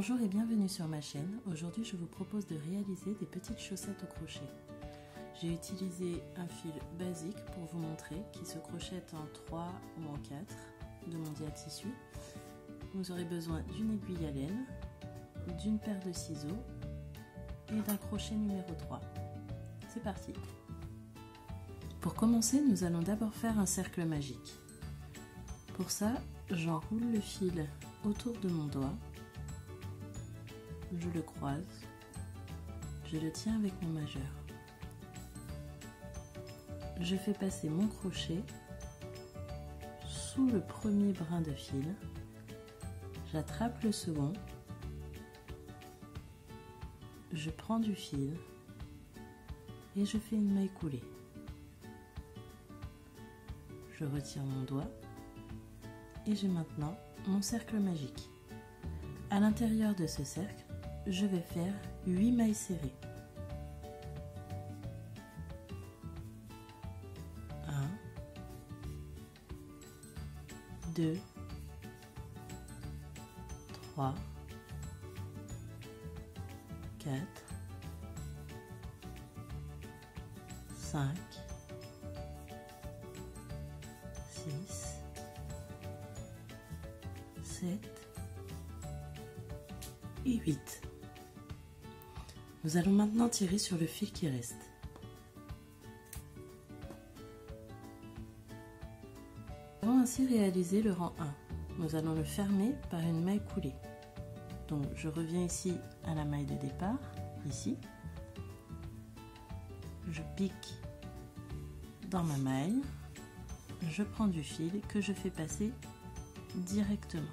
Bonjour et bienvenue sur ma chaîne. Aujourd'hui je vous propose de réaliser des petites chaussettes au crochet. J'ai utilisé un fil basique pour vous montrer qui se crochette en 3 ou en 4 de mondial tissu. Vous aurez besoin d'une aiguille à laine, d'une paire de ciseaux et d'un crochet numéro 3. C'est parti! Pour commencer, nous allons d'abord faire un cercle magique. Pour ça, j'enroule le fil autour de mon doigt, je le croise, je le tiens avec mon majeur. Je fais passer mon crochet sous le premier brin de fil, j'attrape le second, je prends du fil et je fais une maille coulée. Je retire mon doigt et j'ai maintenant mon cercle magique. À l'intérieur de ce cercle, je vais faire 8 mailles serrées. 1, 2, 3, 4, 5, 6, 7 et 8. Nous allons maintenant tirer sur le fil qui reste. Nous avons ainsi réalisé le rang 1. Nous allons le fermer par une maille coulée. Donc je reviens ici à la maille de départ, ici. Je pique dans ma maille, je prends du fil que je fais passer directement.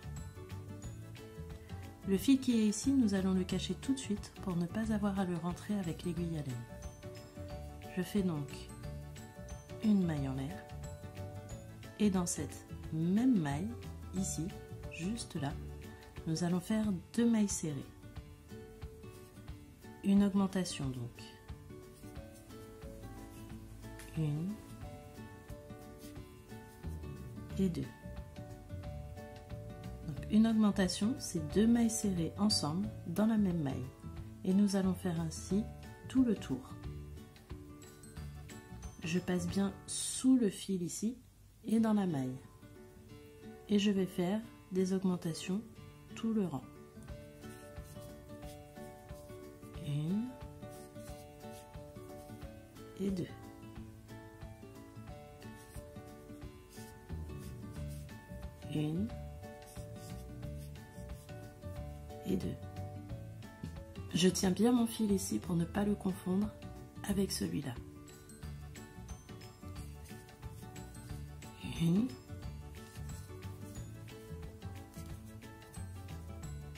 Le fil qui est ici, nous allons le cacher tout de suite pour ne pas avoir à le rentrer avec l'aiguille à laine. Je fais donc une maille en l'air et dans cette même maille, ici, juste là, nous allons faire 2 mailles serrées. Une augmentation donc. 1 et 2. Une augmentation, c'est 2 mailles serrées ensemble dans la même maille. Et nous allons faire ainsi tout le tour. Je passe bien sous le fil ici et dans la maille. Et je vais faire des augmentations tout le rang. 1 et 2. 1 et 2. Je tiens bien mon fil ici pour ne pas le confondre avec celui-là. 1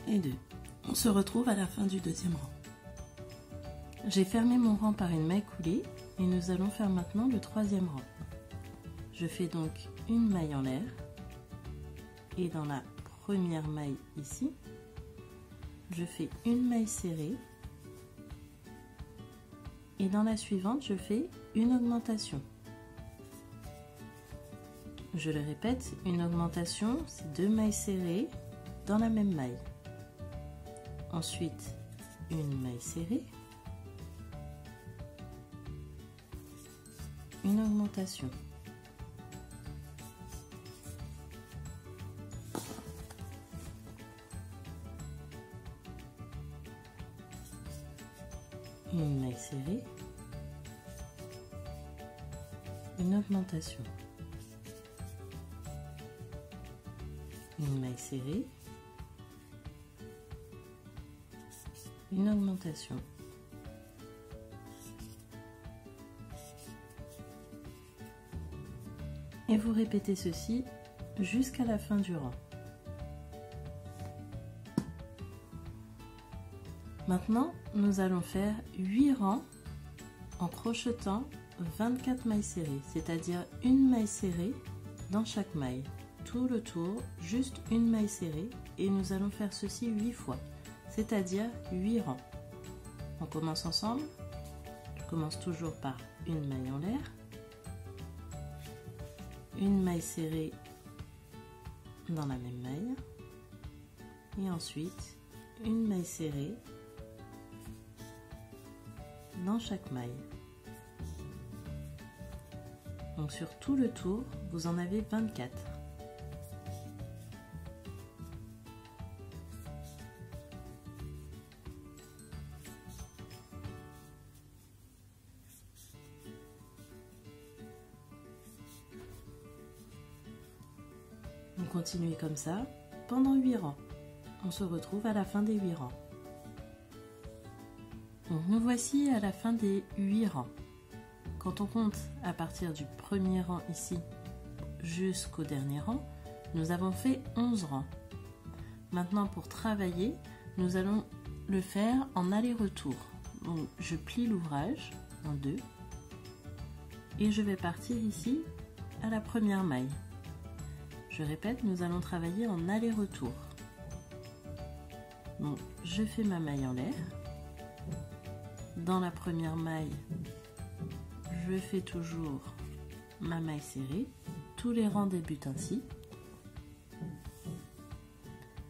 et 2. On se retrouve à la fin du deuxième rang. J'ai fermé mon rang par une maille coulée et nous allons faire maintenant le troisième rang. Je fais donc une maille en l'air et dans la première maille ici, je fais une maille serrée et dans la suivante je fais une augmentation. Je le répète, une augmentation c'est 2 mailles serrées dans la même maille. Ensuite une maille serrée, une augmentation. Une maille serrée, une augmentation, une maille serrée, une augmentation, et vous répétez ceci jusqu'à la fin du rang. Maintenant, nous allons faire 8 rangs en crochetant 24 mailles serrées, c'est-à-dire une maille serrée dans chaque maille. Tout le tour, juste une maille serrée et nous allons faire ceci 8 fois, c'est-à-dire 8 rangs. On commence ensemble. Je commence toujours par une maille en l'air, une maille serrée dans la même maille et ensuite une maille serrée dans chaque maille. Donc sur tout le tour, vous en avez 24. On continue comme ça pendant 8 rangs. On se retrouve à la fin des 8 rangs. Donc nous voici à la fin des 8 rangs. Quand on compte à partir du premier rang ici jusqu'au dernier rang, nous avons fait 11 rangs. Maintenant pour travailler, nous allons le faire en aller-retour. Donc je plie l'ouvrage en deux et je vais partir ici à la première maille. Je répète, nous allons travailler en aller-retour. Donc je fais ma maille en l'air. Dans la première maille, je fais toujours ma maille serrée. Tous les rangs débutent ainsi.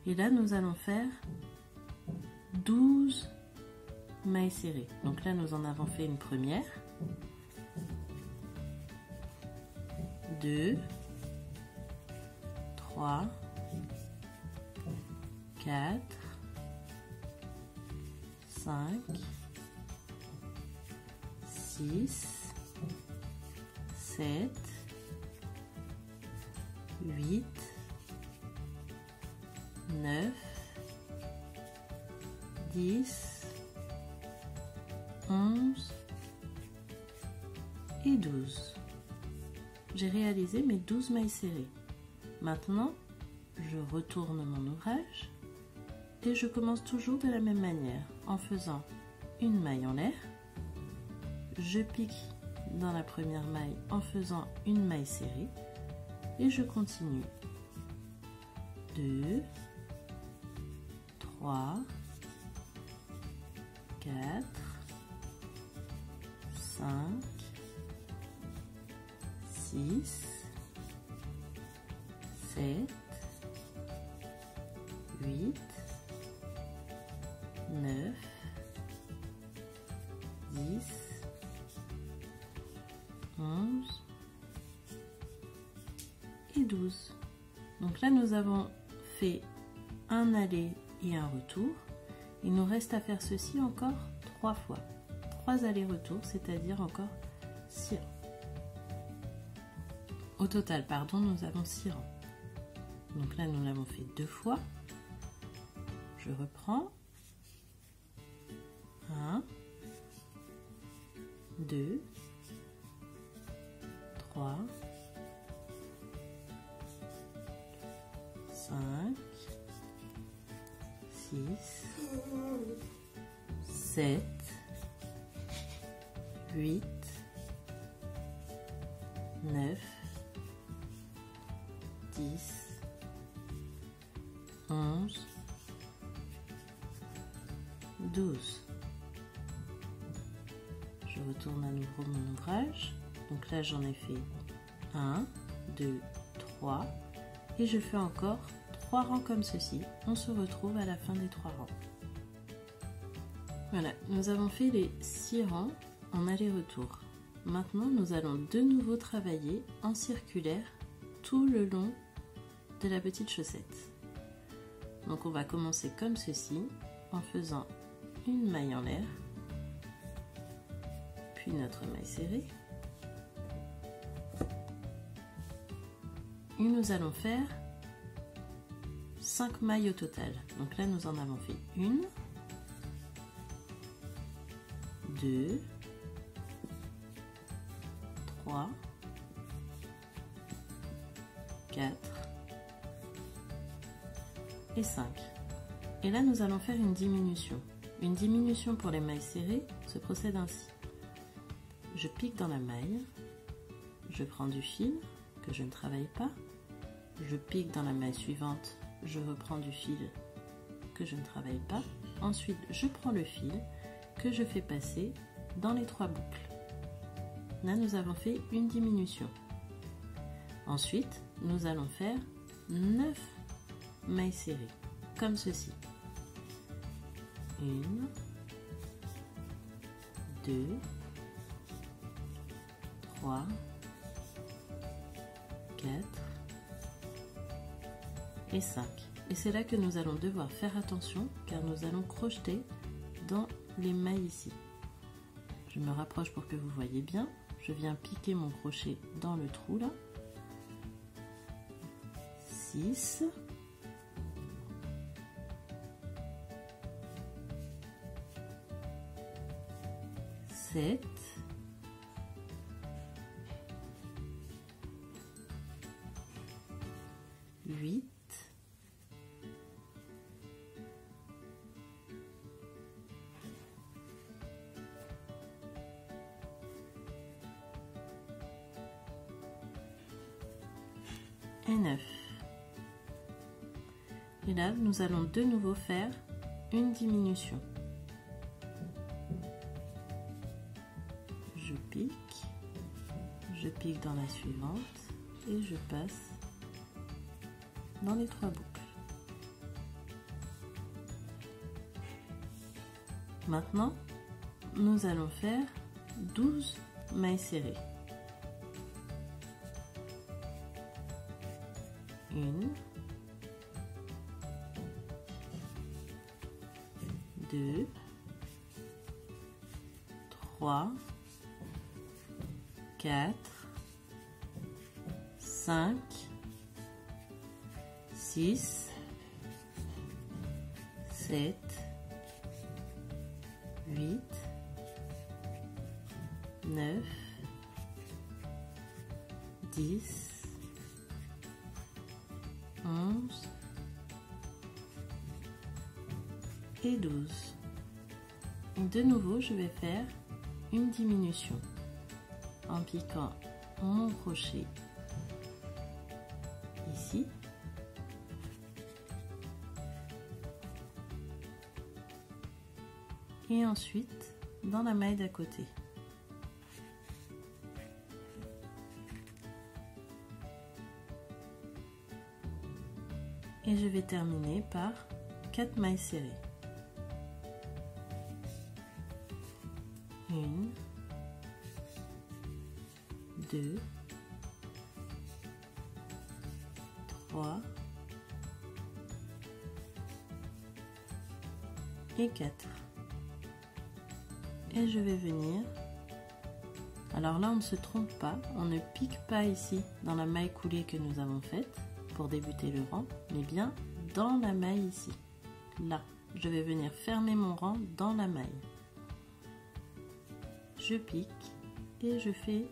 Et là, nous allons faire 12 mailles serrées. Donc là, nous en avons fait une première. 2, 3, 4, 5, 6, 7, 8, 9, 10, 11 et 12. J'ai réalisé mes 12 mailles serrées. Maintenant, je retourne mon ouvrage et je commence toujours de la même manière en faisant une maille en l'air. Je pique dans la première maille en faisant une maille serrée et je continue. 2, 3, 4, 5, 6, 7, 8, 9, 10, 11 et 12. Donc là, nous avons fait un aller et un retour. Il nous reste à faire ceci encore 3 fois. 3 allers-retours, c'est-à-dire encore 6 rangs. Au total, pardon, nous avons 6 rangs. Donc là, nous l'avons fait 2 fois. Je reprends. 1, 2, 3, 5, 6, 7, 8, 9, 10, 11, 12. Je retourne à nouveau mon ouvrage. Donc là, j'en ai fait 1, 2, 3 et je fais encore 3 rangs comme ceci. On se retrouve à la fin des 3 rangs. Voilà, nous avons fait les 6 rangs en aller-retour. Maintenant, nous allons de nouveau travailler en circulaire tout le long de la petite chaussette. Donc on va commencer comme ceci en faisant une maille en l'air, puis notre maille serrée. Et nous allons faire 5 mailles au total. Donc là, nous en avons fait 1, 2, 3, 4 et 5. Et là, nous allons faire une diminution. Une diminution pour les mailles serrées se procède ainsi. Je pique dans la maille, je prends du fil que je ne travaille pas, je pique dans la maille suivante, je reprends du fil que je ne travaille pas, ensuite je prends le fil que je fais passer dans les 3 boucles. Là, nous avons fait une diminution. Ensuite, nous allons faire 9 mailles serrées, comme ceci. Une, deux, trois, quatre et 5. Et c'est là que nous allons devoir faire attention car nous allons crocheter dans les mailles ici. Je me rapproche pour que vous voyez bien. Je viens piquer mon crochet dans le trou là. 6. 7. 8. 9. Et là, nous allons de nouveau faire une diminution. Je pique dans la suivante et je passe dans les 3 boucles. Maintenant, nous allons faire 12 mailles serrées. 1, 2, 3, 4, 5, 6, 7, 8, 9, 10, 11 et 12. Et de nouveau, je vais faire une diminution en piquant mon crochet ici et ensuite dans la maille d'à côté. Et je vais terminer par 4 mailles serrées. 1, 2, 3 et 4. Et je vais venir. Alors là, on ne se trompe pas, on ne pique pas ici dans la maille coulée que nous avons faite pour débuter le rang, mais bien dans la maille ici. Là, je vais venir fermer mon rang dans la maille. Je pique et je fais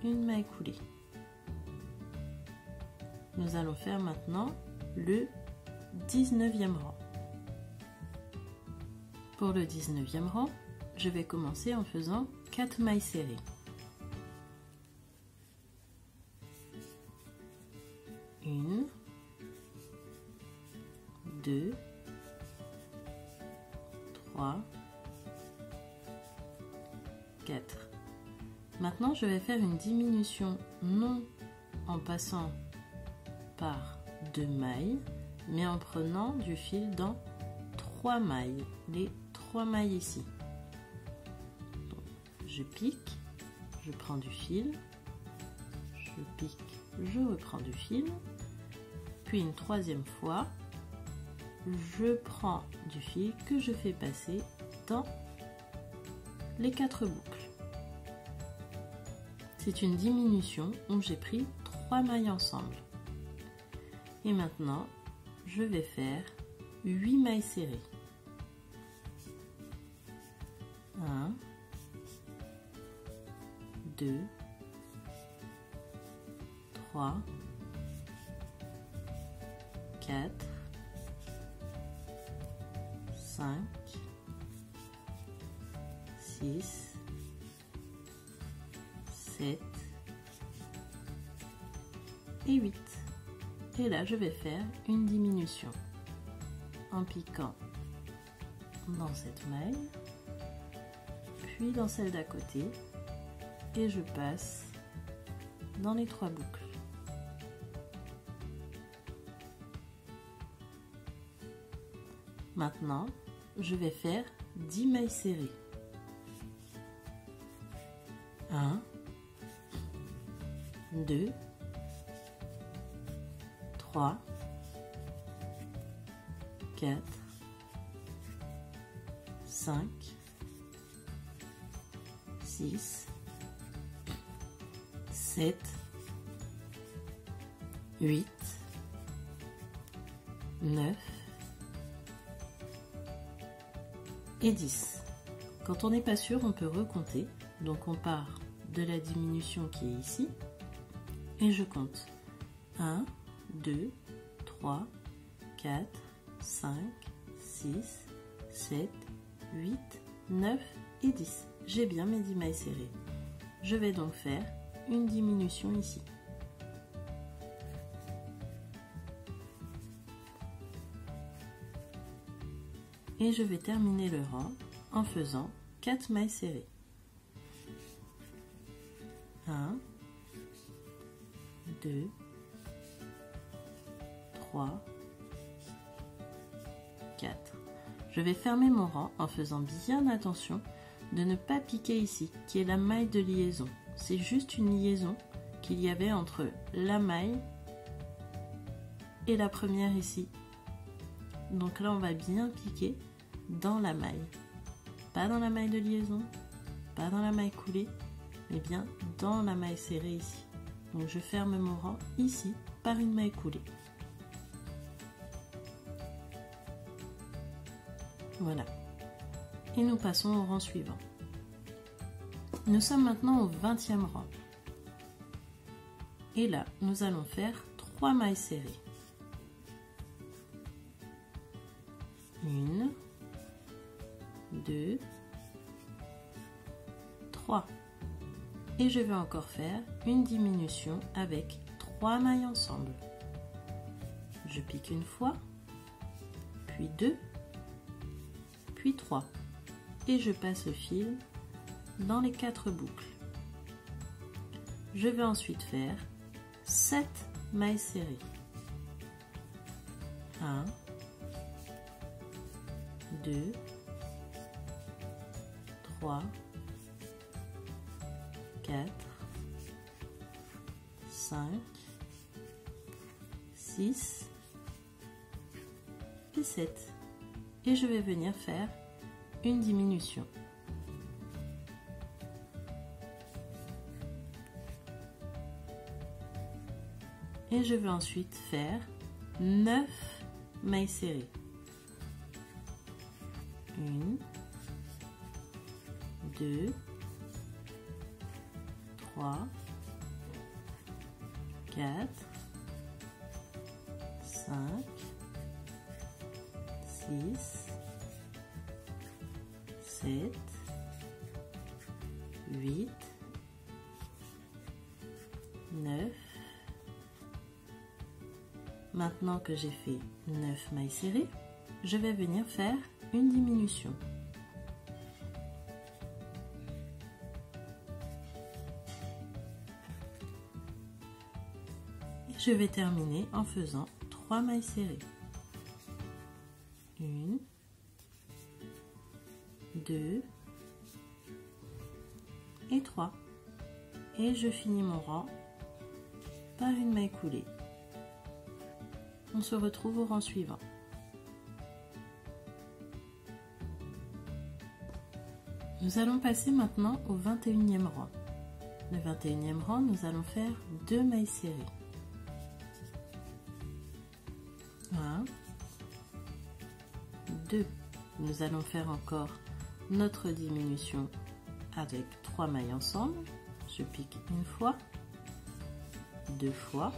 une maille coulée. Nous allons faire maintenant le 19e rang. Pour le 19e rang, je vais commencer en faisant 4 mailles serrées. 1, 2, 3, 4. Maintenant, je vais faire une diminution non en passant par 2 mailles, mais en prenant du fil dans 3 mailles, les 3 mailles ici. Donc, je pique, je prends du fil, je pique, je reprends du fil, puis une 3e fois, je prends du fil que je fais passer dans les 4 boucles. C'est une diminution où j'ai pris 3 mailles ensemble. Et maintenant, je vais faire 8 mailles serrées. 1, 2, 3, 4, 5, 6, 7 et 8. Et là, je vais faire une diminution en piquant dans cette maille, puis dans celle d'à côté, et je passe dans les 3 boucles. Maintenant, je vais faire 10 mailles serrées. 1, 2, 3, 4, 5, 6, 7, 8, 9 et 10. Quand on n'est pas sûr, on peut recompter. Donc on part de la diminution qui est ici et je compte 1, 2, 3, 4, 5, 6, 7, 8, 9 et 10. J'ai bien mes 10 mailles serrées. Je vais donc faire une diminution ici. Et je vais terminer le rang en faisant 4 mailles serrées. 1, 2, 3, 4. Je vais fermer mon rang en faisant bien attention de ne pas piquer ici, qui est la maille de liaison. C'est juste une liaison qu'il y avait entre la maille et la première ici. Donc là, on va bien piquer dans la maille. Pas dans la maille de liaison, pas dans la maille coulée, mais bien dans la maille serrée ici. Donc je ferme mon rang ici par une maille coulée. Voilà. Et nous passons au rang suivant. Nous sommes maintenant au 20e rang. Et là, nous allons faire 3 mailles serrées. 1, 2, 3. Et je vais encore faire une diminution avec 3 mailles ensemble. Je pique une fois, puis 2, puis 3. Et je passe le fil dans les 4 boucles. Je vais ensuite faire 7 mailles serrées. 1, 2, 3, 4, 5, 6 et 7. Et je vais venir faire une diminution. Et je vais ensuite faire 9 mailles serrées. 1, 2, 3, 4, 5, 6, 7, 8, 9. Maintenant que j'ai fait 9 mailles serrées, je vais venir faire une diminution. Et je vais terminer en faisant 3 mailles serrées. 1, 2 et 3. Et je finis mon rang par une maille coulée. On se retrouve au rang suivant. Nous allons passer maintenant au 21e rang. Le 21e rang, nous allons faire 2 mailles serrées. 1, 2. Nous allons faire encore notre diminution avec 3 mailles ensemble. Je pique une fois, 2 fois,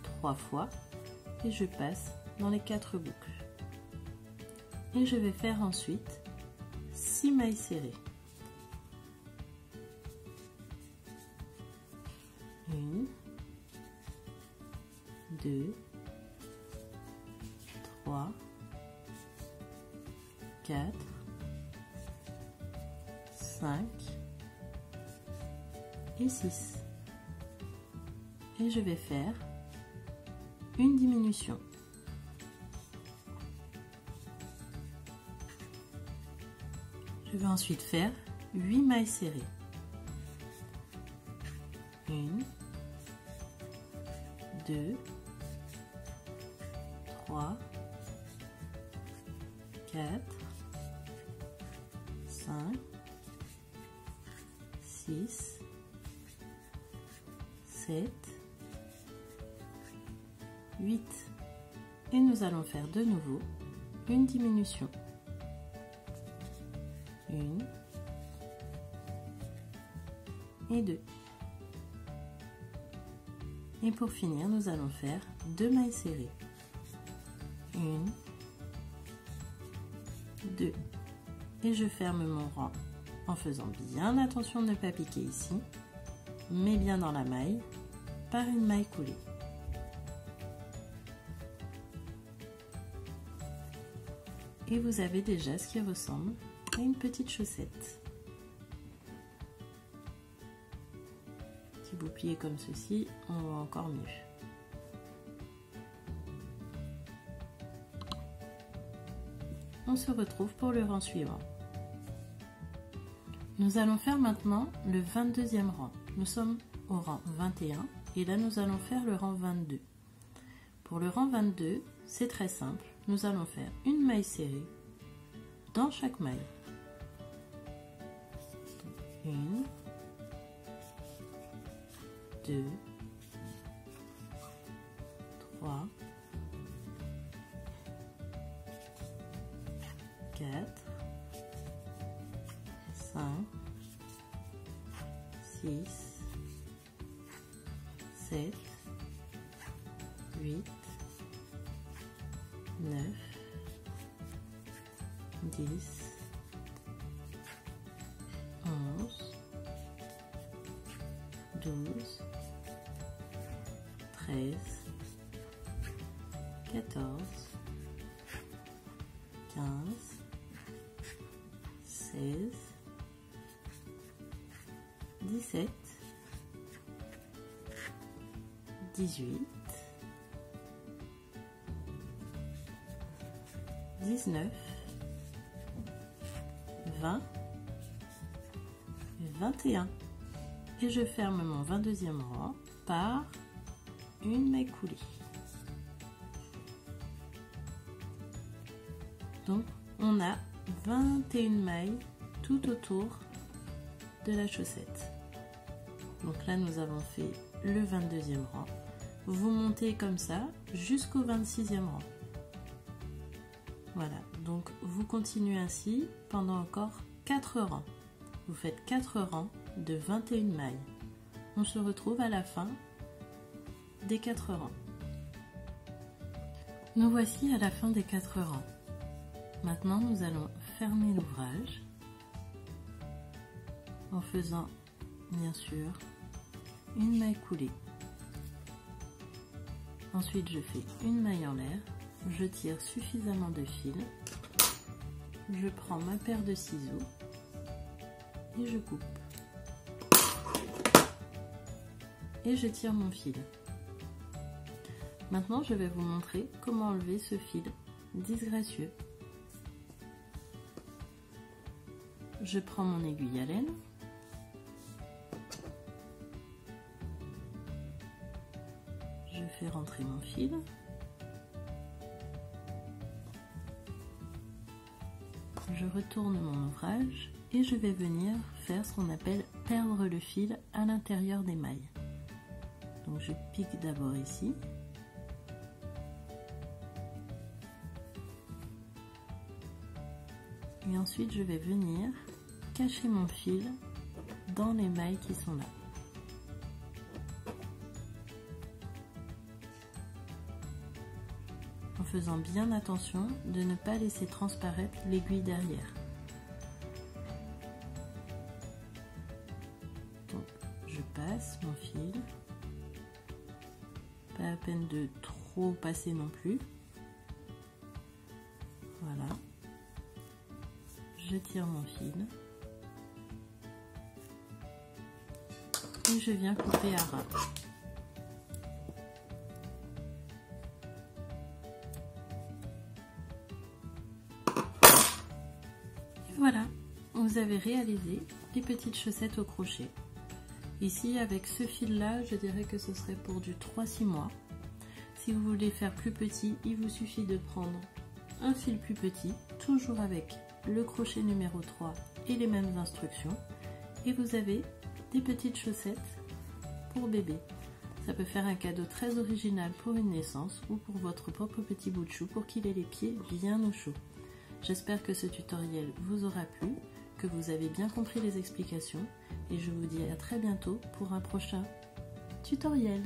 3 fois et je passe dans les 4 boucles. Et je vais faire ensuite 6 mailles serrées. 1, 2, 3, 4, 5 et 6. Et je vais faire une diminution. Je vais ensuite faire 8 mailles serrées. 1, 2, 3, 4, 5, 6, 7, 8. Et nous allons faire de nouveau une diminution. 1 et 2. Et pour finir, nous allons faire 2 mailles serrées. 1, 2. Et je ferme mon rang en faisant bien attention de ne pas piquer ici, mais bien dans la maille par une maille coulée. Et vous avez déjà ce qui ressemble à une petite chaussette. Si vous pliez comme ceci, on voit encore mieux. On se retrouve pour le rang suivant. Nous allons faire maintenant le 22e rang. Nous sommes au rang 21 et là nous allons faire le rang 22. Pour le rang 22, c'est très simple. Nous allons faire une maille serrée dans chaque maille. 1, 2, 3, 4, 5, 6, 7, 8, 9, 10, 11, 12, 13, 14, 15, 16, 17, 18, 19, 20 et 21. Et je ferme mon 22e rang par une maille coulée. Donc on a 21 mailles tout autour de la chaussette. Donc là nous avons fait le 22e rang. Vous montez comme ça jusqu'au 26e rang. Voilà, donc vous continuez ainsi pendant encore 4 rangs. Vous faites 4 rangs de 21 mailles. On se retrouve à la fin des 4 rangs. Nous voici à la fin des 4 rangs. Maintenant, nous allons fermer l'ouvrage en faisant, bien sûr, une maille coulée. Ensuite, je fais une maille en l'air, je tire suffisamment de fil, je prends ma paire de ciseaux et je coupe. Et je tire mon fil. Maintenant, je vais vous montrer comment enlever ce fil disgracieux. Je prends mon aiguille à laine. Je fais rentrer mon fil. Je retourne mon ouvrage et je vais venir faire ce qu'on appelle perdre le fil à l'intérieur des mailles. Donc je pique d'abord ici. Et ensuite je vais venir cacher mon fil dans les mailles qui sont là. En faisant bien attention de ne pas laisser transparaître l'aiguille derrière. Donc je passe mon fil. Pas la peine de trop passer non plus. Voilà. Je tire mon fil. Et je viens couper à ras. Et voilà, vous avez réalisé les petites chaussettes au crochet. Ici, avec ce fil-là, je dirais que ce serait pour du 3-6 mois. Si vous voulez faire plus petit, il vous suffit de prendre un fil plus petit, toujours avec le crochet numéro 3 et les mêmes instructions. Et vous avez des petites chaussettes pour bébé. Ça peut faire un cadeau très original pour une naissance ou pour votre propre petit bout de chou pour qu'il ait les pieds bien au chaud. J'espère que ce tutoriel vous aura plu, que vous avez bien compris les explications et je vous dis à très bientôt pour un prochain tutoriel.